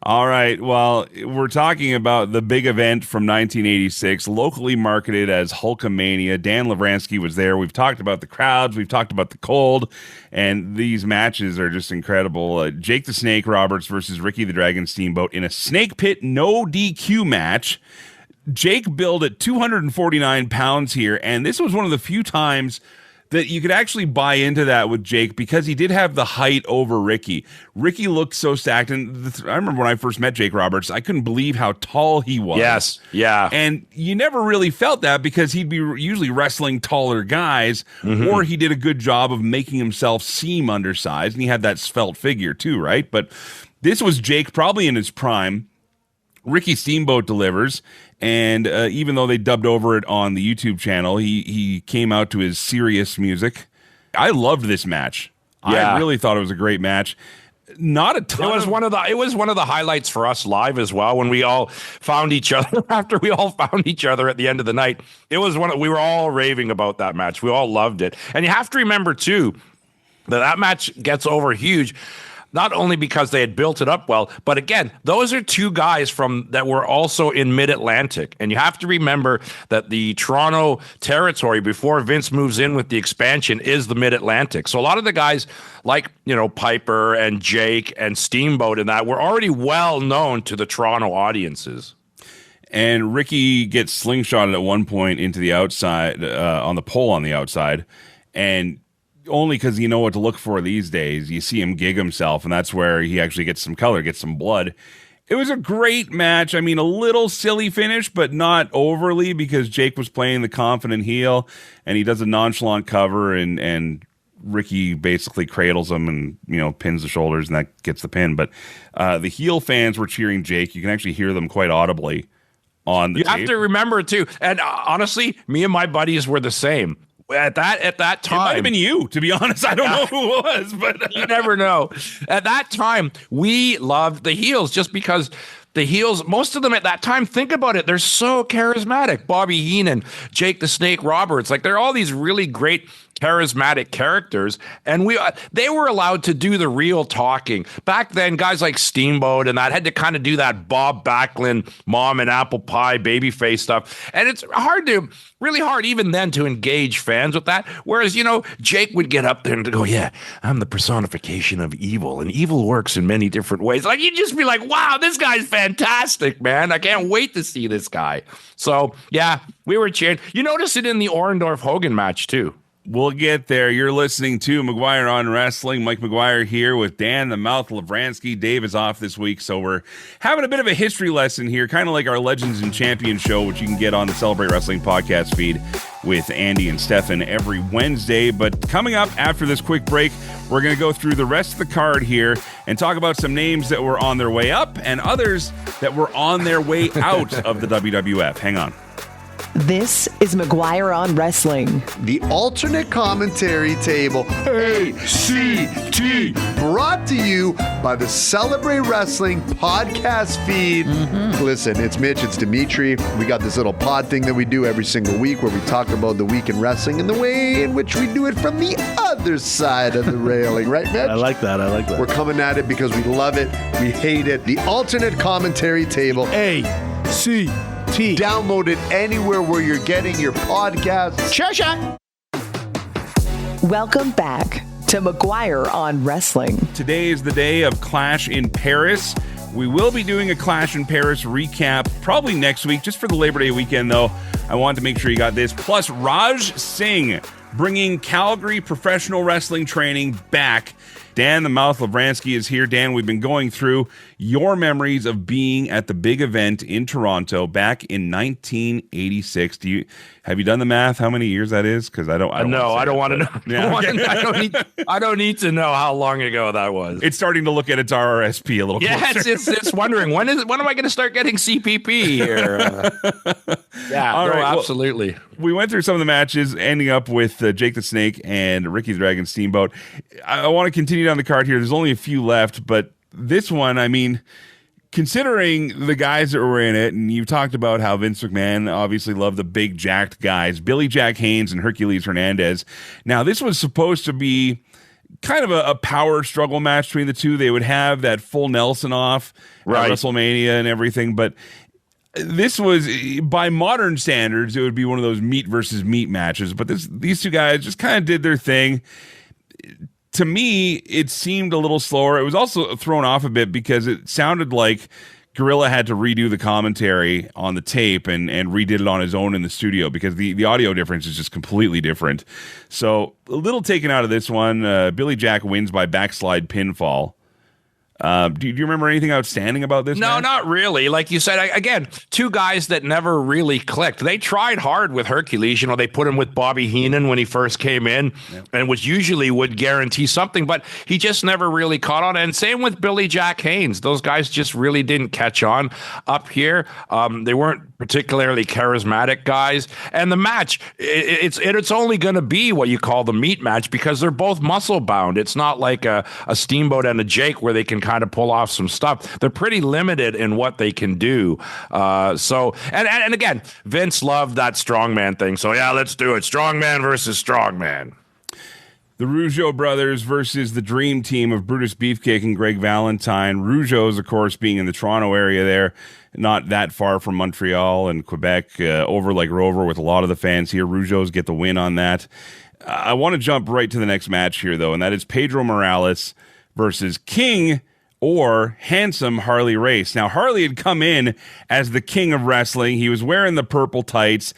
All right. Well, we're talking about the big event from 1986, locally marketed as Hulkamania. Dan Lovranski was there. We've talked about the crowds. We've talked about the cold. And these matches are just incredible. Jake the Snake Roberts versus Ricky the Dragon Steamboat in a snake pit no DQ match. Jake billed at 249 pounds here. And this was one of the few times that you could actually buy into that with Jake because he did have the height over Ricky. Ricky looked so stacked. And I remember when I first met Jake Roberts, I couldn't believe how tall he was. Yes, yeah. And you never really felt that because he'd be usually wrestling taller guys, or he did a good job of making himself seem undersized, and he had that svelte figure too, right? But this was Jake probably in his prime. Ricky Steamboat delivers, and even though they dubbed over it on the YouTube channel, he came out to his serious music. I loved this match. Yeah. I really thought it was a great match. Not a ton. It was one of the highlights for us live as well when we all found each other after we all found each other at the end of the night. It was we were all raving about that match. We all loved it, and you have to remember too that match gets over huge. Not only because they had built it up well, but again, those are two guys that were also in Mid-Atlantic. And you have to remember that the Toronto territory before Vince moves in with the expansion is the Mid-Atlantic. So a lot of the guys like, Piper and Jake and Steamboat and that were already well known to the Toronto audiences. And Ricky gets slingshotted at one point into the outside, on the pole on the outside. And only because you know what to look for these days. You see him gig himself, and that's where he actually gets some color, gets some blood. It was a great match. I mean, a little silly finish, but not overly because Jake was playing the confident heel, and he does a nonchalant cover, and Ricky basically cradles him and, pins the shoulders, and that gets the pin. But the heel fans were cheering Jake. You can actually hear them quite audibly on the tape. You have to remember, too, and honestly, me and my buddies were the same. At that time, it might have been you, to be honest. I don't know who it was, but you never know. At that time, we loved the heels just because the heels, most of them at that time, think about it, they're so charismatic. Bobby Heenan, Jake the Snake Roberts, they're all these really great charismatic characters, and they were allowed to do the real talking. Back then, guys like Steamboat and that had to kind of do that Bob Backlund, mom and apple pie, babyface stuff. And it's really hard even then to engage fans with that. Whereas, Jake would get up there and go, yeah, I'm the personification of evil, and evil works in many different ways. You'd just be like, wow, this guy's fantastic, man. I can't wait to see this guy. So, yeah, we were cheering. You notice it in the Orndorff-Hogan match, too. We'll get there. You're listening to McGuire on Wrestling. Mike McGuire here with Dan the Mouth Lovranski. Dave is off this week, so we're having a bit of a history lesson here, kind of like our Legends and Champions show, which you can get on the Celebrate Wrestling podcast feed with Andy and Stefan every Wednesday. But coming up after this quick break, we're going to go through the rest of the card here and talk about some names that were on their way up and others that were on their way out of the WWF. Hang on. This is McGuire on Wrestling. The alternate commentary table, ACT, brought to you by the Celebrate Wrestling podcast feed. Listen, it's Mitch, it's Dimitri. We got this little pod thing that we do every single week where we talk about the week in wrestling and the way in which we do it from the other side of the railing. Right, Mitch? I like that. We're coming at it because we love it. We hate it. The alternate commentary table, ACT. Download it anywhere where you're getting your podcasts. Cha-cha. Welcome back to McGuire on Wrestling. Today is the day of Clash in Paris. We will be doing a Clash in Paris recap probably next week, just for the Labor Day weekend, though. I wanted to make sure you got this. Plus, Raj Singh bringing Calgary professional wrestling training back. Dan the Mouth Lovranski is here. Dan, we've been going through your memories of being at the big event in Toronto back in 1986. Have you done the math? How many years that is? Because I don't want to know. Yeah, okay. I don't need to know how long ago that was. It's starting to look at its RRSP a little closer. It's wondering when am I going to start getting CPP here? Absolutely. Well, we went through some of the matches, ending up with Jake the Snake and Ricky the Dragon Steamboat. I want to continue down the card here. There's only a few left, but this one, I mean, considering the guys that were in it, and you talked about how Vince McMahon obviously loved the big jacked guys, Billy Jack Haynes and Hercules Hernandez. Now, this was supposed to be kind of a power struggle match between the two. They would have that full Nelson off at WrestleMania and everything, but this was, by modern standards, it would be one of those meat versus meat matches. But these two guys just kind of did their thing. To me, it seemed a little slower. It was also thrown off a bit because it sounded like Gorilla had to redo the commentary on the tape and redid it on his own in the studio because the audio difference is just completely different. So a little taken out of this one. Billy Jack wins by backslide pinfall. Do you remember anything outstanding about this? No, match? Not really. Like you said, again, two guys that never really clicked. They tried hard with Hercules. They put him with Bobby Heenan when he first came in, and which usually would guarantee something, but he just never really caught on. And same with Billy Jack Haynes. Those guys just really didn't catch on up here. They weren't particularly charismatic guys. And the match, it's only going to be what you call the meat match because they're both muscle bound. It's not like a Steamboat and a Jake where they can kind of pull off some stuff. They're pretty limited in what they can do. And again, Vince loved that strongman thing. So yeah, let's do it. Strongman versus strongman. The Rougeau brothers versus the dream team of Brutus Beefcake and Greg Valentine. Rougeau's, of course, being in the Toronto area there, not that far from Montreal and Quebec, over like Rover with a lot of the fans here. Rougeau's get the win on that. I want to jump right to the next match here, though, and that is Pedro Morales versus King or handsome Harley Race. Now, Harley had come in as the king of wrestling. He was wearing the purple tights,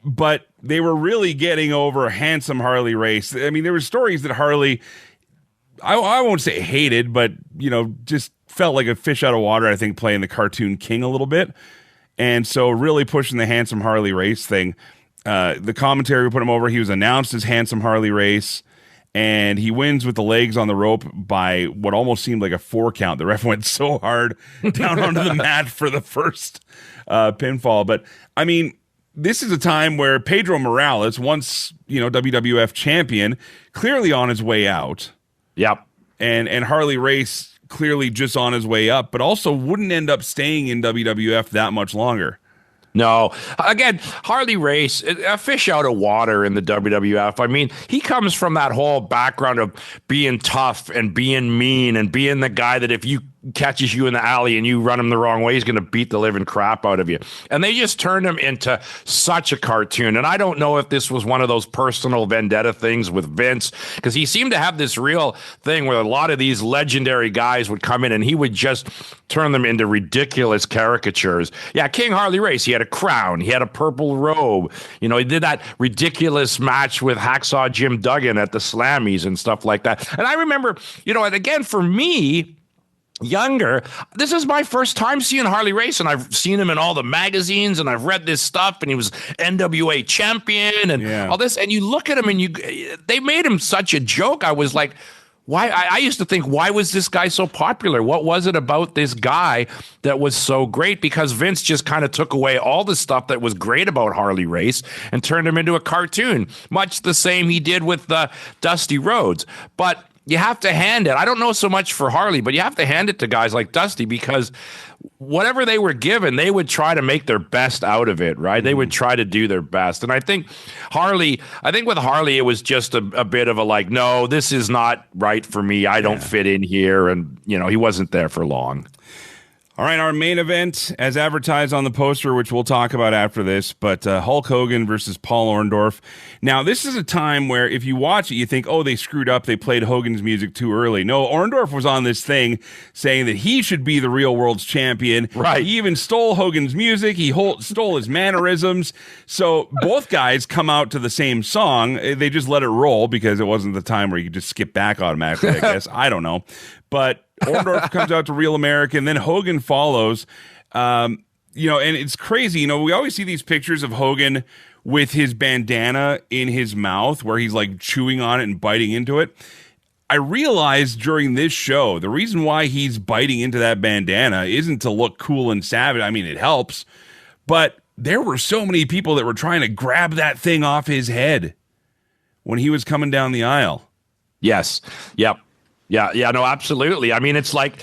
but they were really getting over handsome Harley Race. I mean, there were stories that Harley, I won't say hated, but, just felt like a fish out of water, I think, playing the cartoon king a little bit. And so really pushing the handsome Harley Race thing. The commentary put him over. He was announced as handsome Harley Race. And he wins with the legs on the rope by what almost seemed like a 4 count. The ref went so hard down onto the mat for the first pinfall. But, I mean, this is a time where Pedro Morales, once, WWF champion, clearly on his way out. Yep. And Harley Race clearly just on his way up, but also wouldn't end up staying in WWF that much longer. No. Again, Harley Race, a fish out of water in the WWF. I mean, he comes from that whole background of being tough and being mean and being the guy that if you catches you in the alley and you run him the wrong way, he's going to beat the living crap out of you. And they just turned him into such a cartoon. And I don't know if this was one of those personal vendetta things with Vince, because he seemed to have this real thing where a lot of these legendary guys would come in and he would just turn them into ridiculous caricatures. Yeah, King Harley Race, he had a crown, he had a purple robe. He did that ridiculous match with Hacksaw Jim Duggan at the Slammies and stuff like that. And I remember, and again, for me, younger, this is my first time seeing Harley Race, and I've seen him in all the magazines and I've read this stuff, and he was NWA champion and all this, and you look at him and they made him such a joke. I was like, why? I used to think, why was this guy so popular? What was it about this guy that was so great? Because Vince just kind of took away all the stuff that was great about Harley Race and turned him into a cartoon, much the same he did with Dusty Rhodes. But you have to hand it. I don't know so much for Harley, but you have to hand it to guys like Dusty, because whatever they were given, they would try to make their best out of it, right? They would try to do their best. And I think with Harley, it was just a bit of a like, no, this is not right for me. I don't fit in here. And, he wasn't there for long. All right, our main event, as advertised on the poster, which we'll talk about after this, but Hulk Hogan versus Paul Orndorff. Now, this is a time where if you watch it, you think, oh, they screwed up. They played Hogan's music too early. No, Orndorff was on this thing saying that he should be the real world's champion. Right. He even stole Hogan's music. He stole his mannerisms. So both guys come out to the same song. They just let it roll because it wasn't the time where you could just skip back automatically, I guess. I don't know. But Orndorff comes out to Real American, then Hogan follows. And it's crazy. We always see these pictures of Hogan with his bandana in his mouth where he's like chewing on it and biting into it. I realized during this show, the reason why he's biting into that bandana isn't to look cool and savage. I mean, it helps, but there were so many people that were trying to grab that thing off his head when he was coming down the aisle. Yes. Yep. Yeah, no, absolutely. I mean, it's like,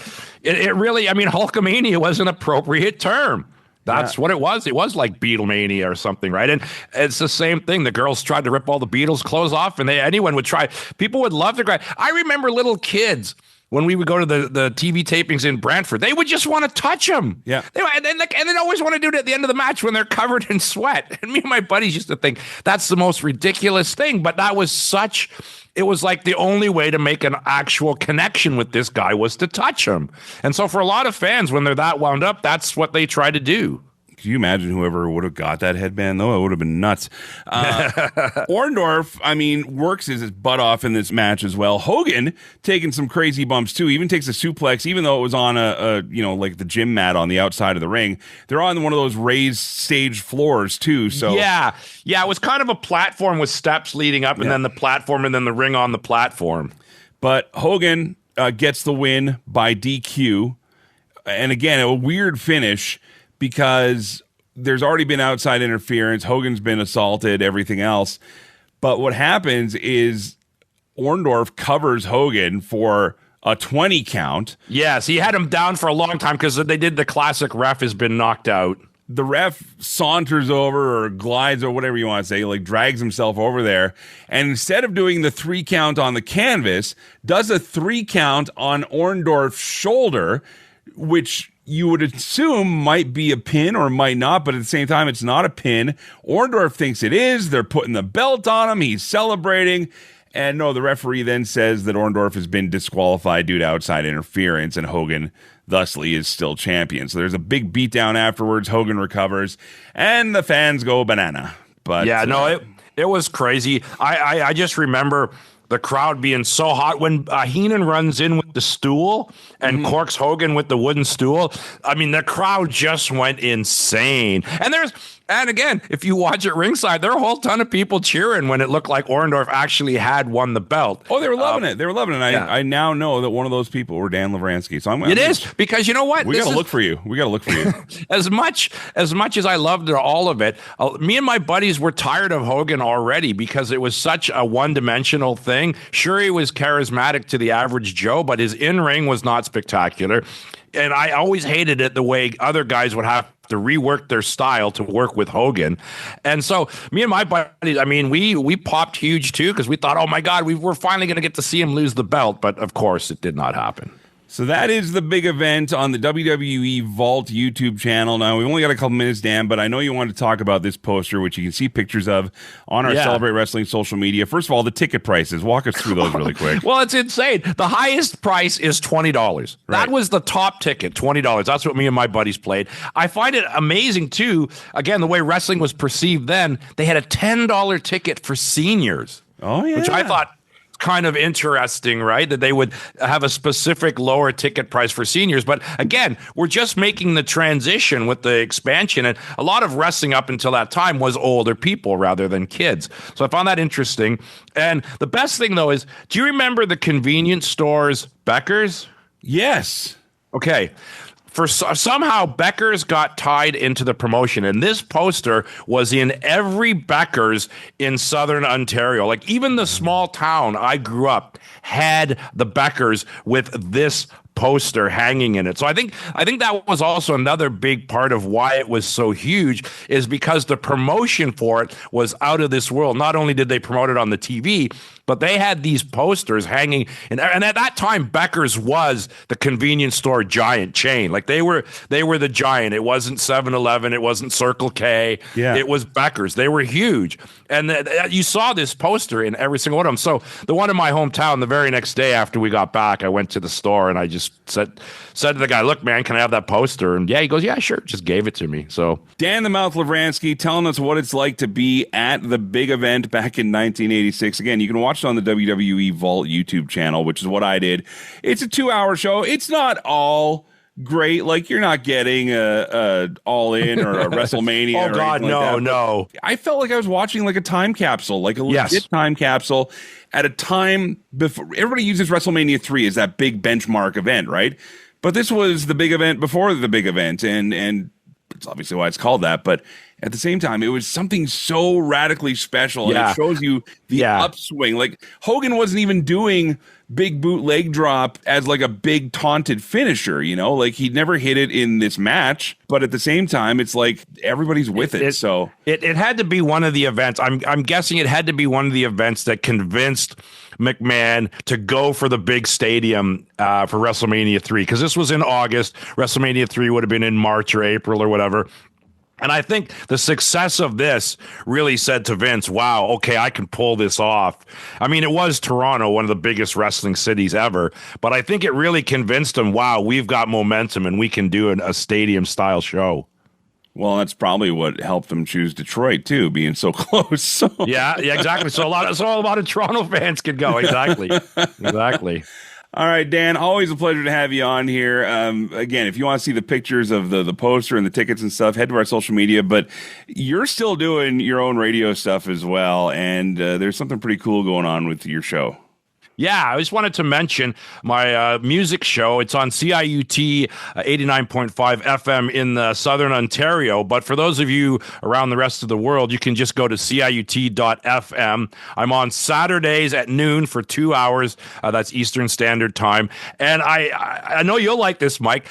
it really, I mean, Hulkamania was an appropriate term. That's what it was. It was like Beatlemania or something, right? And it's the same thing. The girls tried to rip all the Beatles clothes off, and anyone would try. People would love to cry. I remember little kids, when we would go to the TV tapings in Brantford, they would just want to touch them. Yeah. And they always want to do it at the end of the match when they're covered in sweat. And me and my buddies used to think that's the most ridiculous thing. But that was it was like the only way to make an actual connection with this guy was to touch him. And so for a lot of fans, when they're that wound up, that's what they try to do. Can you imagine whoever would have got that headband, though? It would have been nuts. Orndorff, I mean, works his butt off in this match as well. Hogan taking some crazy bumps, too. He even takes a suplex, even though it was on like the gym mat on the outside of the ring. They're on one of those raised stage floors, too. So Yeah, it was kind of a platform with steps leading up, and then the platform, and then the ring on the platform. But Hogan gets the win by DQ. And again, a weird finish, because there's already been outside interference. Hogan's been assaulted, everything else. But what happens is Orndorff covers Hogan for a 20 count. Yes, he had him down for a long time because they did the classic ref has been knocked out. The ref saunters over or glides or whatever you want to say, like drags himself over there. And instead of doing the 3 count on the canvas, does a 3 count on Orndorff's shoulder, which you would assume might be a pin or might not, but at the same time, it's not a pin. Orndorff thinks it is. They're putting the belt on him. He's celebrating. And no, the referee then says that Orndorff has been disqualified due to outside interference, and Hogan thusly is still champion. So there's a big beatdown afterwards. Hogan recovers, and the fans go banana. But yeah, no, it was crazy. I just remember the crowd being so hot when Heenan runs in with the stool and corks Hogan with the wooden stool. I mean, the crowd just went insane. And again, if you watch at ringside, there are a whole ton of people cheering when it looked like Orndorff actually had won the belt. Oh, they were loving it. They were loving it. I now know that one of those people were Dan Lovranski. So it is, because you know what? We got to look for you. As much as I loved all of it, me and my buddies were tired of Hogan already because it was such a one-dimensional thing. Sure, he was charismatic to the average Joe, but his in-ring was not spectacular. And I always hated it the way other guys would have to rework their style to work with Hogan. And so me and my buddies, I mean, we popped huge too, because we thought, oh my God, we're finally going to get to see him lose the belt. But of course, it did not happen. So that is the big event on the WWE Vault YouTube channel. Now, we've only got a couple minutes, Dan, but I know you want to talk about this poster, which you can see pictures of on our Celebrate Wrestling social media. First of all, the ticket prices. Walk us through those really quick. Well, it's insane. The highest price is $20. Right. That was the top ticket, $20. That's what me and my buddies played. I find it amazing, too, again, the way wrestling was perceived then. They had a $10 ticket for seniors. Oh, yeah. Which I thought kind of interesting, right? That they would have a specific lower ticket price for seniors. But again, we're just making the transition with the expansion. And a lot of wrestling up until that time was older people rather than kids. So I found that interesting. And the best thing, though, is, do you remember the convenience stores Becker's? Yes. Okay. Somehow Becker's got tied into the promotion, and this poster was in every Becker's in southern Ontario. Like, even the small town I grew up had the Becker's with this poster hanging in it. So I think that was also another big part of why it was so huge, is because the promotion for it was out of this world. Not only did they promote it on the TV, but they had these posters hanging, and at that time, Becker's was the convenience store giant chain. Like they were the giant. It wasn't 7-Eleven, it wasn't Circle K. Yeah. It was Becker's. They were huge, and you saw this poster in every single one of them. So the one in my hometown, the very next day after we got back, I went to the store and I just said to the guy, "Look, man, can I have that poster?" And yeah, he goes, "Yeah, sure." Just gave it to me. So Dan the Mouth Lovranski telling us what it's like to be at the big event back in 1986. Again, you can watch it on the WWE Vault YouTube channel, which is what I did. It's a 2-hour show. It's not all great. Like, you're not getting a All In or a WrestleMania. Oh God, no. I felt like I was watching like a time capsule, like a legit time capsule at a time before. Everybody uses WrestleMania 3 as that big benchmark event, right? But this was the big event before the big event, and it's obviously why it's called that. But at the same time, it was something so radically special, and it shows you the upswing. Like, Hogan wasn't even doing big boot leg drop as like a big taunted finisher, you know? Like, he'd never hit it in this match, but at the same time, it's like everybody's with it. So it had to be one of the events. I'm guessing it had to be one of the events that convinced McMahon to go for the big stadium for WrestleMania 3, because this was in August. WrestleMania 3 would have been in March or April or whatever. And I think the success of this really said to Vince, wow, okay, I can pull this off. I mean, it was Toronto, one of the biggest wrestling cities ever, but I think it really convinced him, wow, we've got momentum and we can do a stadium-style show. Well, that's probably what helped them choose Detroit too, being so close. So. Yeah, exactly. So a lot of Toronto fans could go. Exactly. All right, Dan, always a pleasure to have you on here. Again, if you want to see the pictures of the poster and the tickets and stuff, head to our social media. But you're still doing your own radio stuff as well, and there's something pretty cool going on with your show. Yeah, I just wanted to mention my music show. It's on CIUT 89.5 FM in Southern Ontario. But for those of you around the rest of the world, you can just go to CIUT.FM. I'm on Saturdays at noon for 2 hours. That's Eastern Standard Time. And I know you'll like this, Mike.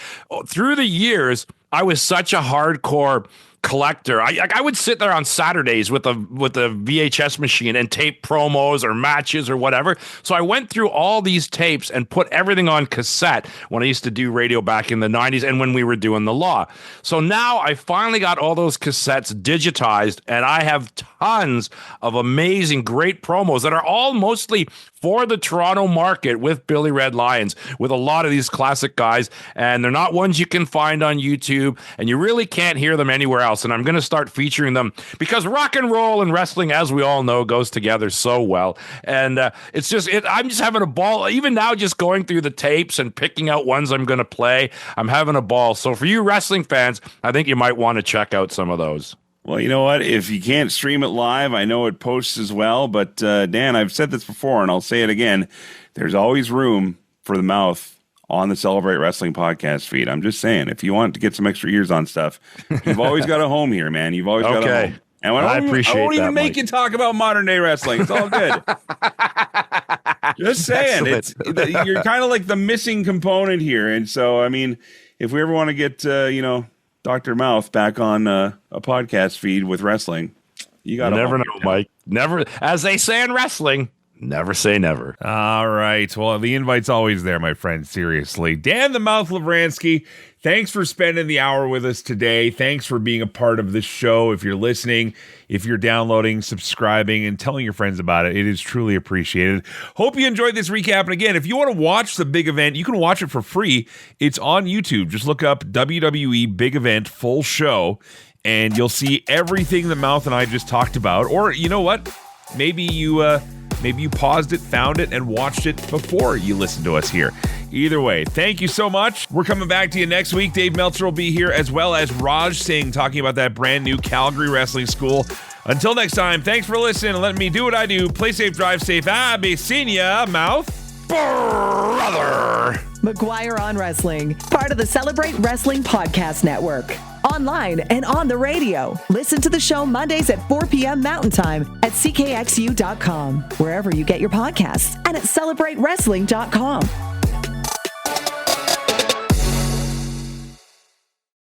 Through the years, I was such a hardcore collector. I would sit there on Saturdays with a VHS machine and tape promos or matches or whatever. So I went through all these tapes and put everything on cassette when I used to do radio back in the 90s and when we were doing the law. So now I finally got all those cassettes digitized, and I have tons of amazing, great promos that are all mostly for the Toronto market with Billy Red Lions, with a lot of these classic guys, and they're not ones you can find on YouTube, and you really can't hear them anywhere else. And I'm going to start featuring them because rock and roll and wrestling, as we all know, goes together so well. And I'm just having a ball. Even now, just going through the tapes and picking out ones I'm going to play, I'm having a ball. So for you wrestling fans, I think you might want to check out some of those. Well, you know what? If you can't stream it live, I know it posts as well. But, Dan, I've said this before, and I'll say it again. There's always room for the mouth on the Celebrate Wrestling podcast feed. I'm just saying, if you want to get some extra ears on stuff, you've always got a home here, man. You've always got a home. And I won't even make you talk about modern day wrestling. It's all good. Just saying. You're kind of like the missing component here. And so, I mean, if we ever want to get, Dr. Mouth back on a podcast feed with wrestling, you got to never know, Mike. Never, as they say in wrestling, never say never. All right. Well, the invite's always there, my friend. Seriously. Dan the Mouth Lovranski, thanks for spending the hour with us today. Thanks for being a part of this show. If you're listening, if you're downloading, subscribing, and telling your friends about it, it is truly appreciated. Hope you enjoyed this recap. And again, if you want to watch the big event, you can watch it for free. It's on YouTube. Just look up WWE Big Event Full Show, and you'll see everything the Mouth and I just talked about. Or you know what? Maybe you paused it, found it, and watched it before you listened to us here. Either way, thank you so much. We're coming back to you next week. Dave Meltzer will be here, as well as Raj Singh, talking about that brand new Calgary Wrestling School. Until next time, thanks for listening and letting me do what I do. Play safe, drive safe. Be seeing ya, Mouth. Brother. McGuire on Wrestling, part of the Celebrate Wrestling Podcast Network. Online and on the radio. Listen to the show Mondays at 4 p.m. Mountain Time at CKXU.com, wherever you get your podcasts, and at CelebrateWrestling.com.